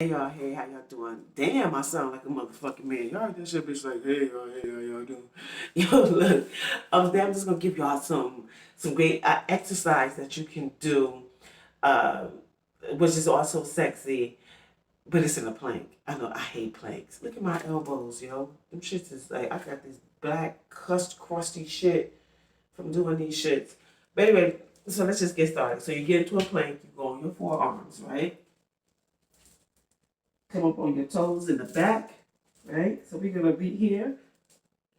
Hey y'all, hey, how y'all doing? Damn, I sound like a motherfucking man. Y'all heard that shit, bitch, like, hey y'all, how y'all doing? Yo, look, I'm just gonna give y'all some great exercise that you can do, uh, which is also sexy, but it's in a plank. I know I hate planks. Look at my elbows, yo. Them shits is like I got this black crusty shit from doing these shits. But anyway, so let's just get started. So you get into a plank, you go on your forearms, right? Come up on your toes in the back, right? So we're gonna be here.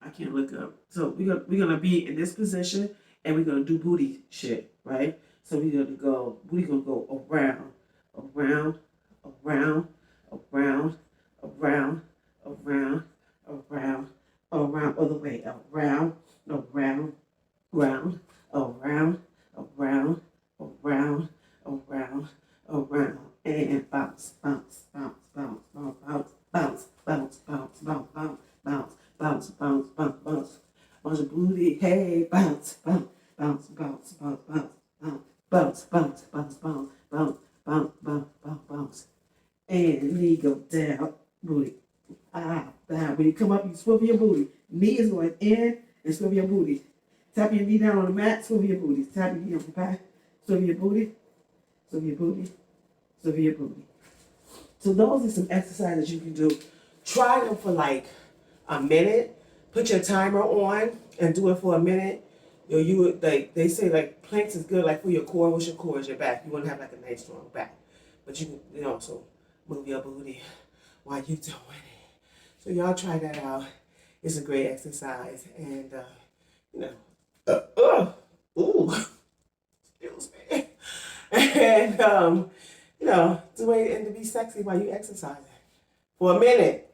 I can't look up. So we're gonna be in this position and we're gonna do booty shit, right? So booty gonna go around, around, around, around, around, around, around, around, all the way around, around, round, around, around, around, around, around, and bounce, bounce, bounce, bounce, bounce, bounce, bounce, bounce, bounce, bounce, bounce, bounce, bounce, bounce, bounce, bounce the booty, hey, bounce, bounce, bounce, bounce, bounce, bounce, bounce, bounce, bounce, bounce, bounce, bounce, bounce, bounce, bounce, and knee go down, booty, down. When you come up, you swivel your booty. Knee is going in and swivel your booty. Tap your knee down on the mat, swivel your booty. Tap your knee on the back, swivel your booty, swivel your booty, swivel your booty. So those are some exercises you can do. Try them for like a minute. Put your timer on and do it for a minute. You would like they say like planks is good like for your core. What's your core? Is your back. You want to have like a nice strong back, but you can also move your booty while you doing it. So y'all try that out. It's a great exercise, and you know. Ooh, excuse me. And it's a way and to be sexy while you exercising for a minute.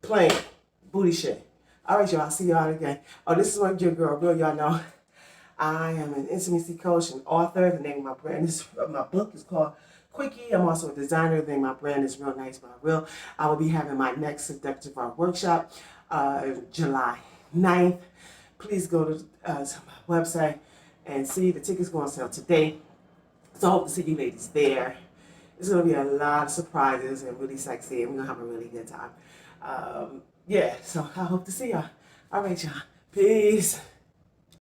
Plank, booty shit. All right, y'all. I'll see y'all again. Oh, this is one your girl. Bill, y'all know I am an intimacy coach and author. The name of my brand is my book is called Quickie. I'm also a designer. The name of my brand is Real Nice by Rill. I will be having my next Seductress workshop July 9th. Please go to my website and see the tickets go on sale today. So I hope to see you ladies there. It's going to be a lot of surprises and really sexy, and we're going to have a really good time. Yeah, so I hope to see y'all. All right, y'all. Peace.